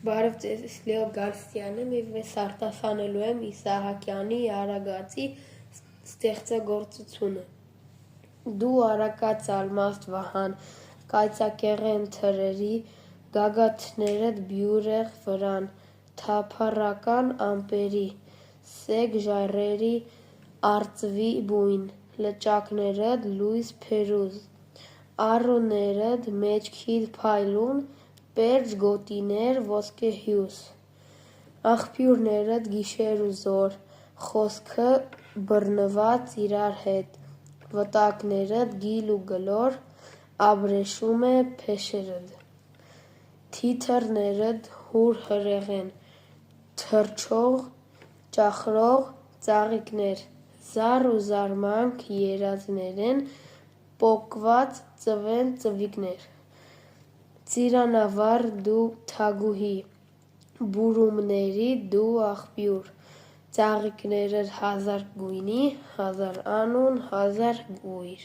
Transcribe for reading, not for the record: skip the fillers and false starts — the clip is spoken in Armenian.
Բարև ձեզ, Լեո Գալստյանն եմ եւ ես արտասանելու եմ Իսահակյանի Արագածի ստեղծագործությունը։ Դու արակած ալմաստ Վահան, կայծակեղեն թրերի, գագաթներդ բյուրեղ վրան, թափառական ամպերի, սեկ ժայռերի արծվի բույն, լճակներդ լույս փերուզ, առուներդ մեջքիդ փայլուն, պերճ գոտիներ ոսկեհյուս, աղբյուրներդ գիշեր ու զօր, խոսքը բռնված իրար հետ, վտակներդ գիլ ու գլոր, աբրեշում է փեշերդ, թիթեռներդ հուր հրեղեն, թռչող, ճախրող ծաղիկներ, զառ ու զարմանք երազներ են, պոկված ծվեն ծվիկներ, ծիրանավառ դու թագուհի, բուրումների դու աղբյուր, ծաղիկներդ հազար գույնի, հազար անուն, հազար բույր։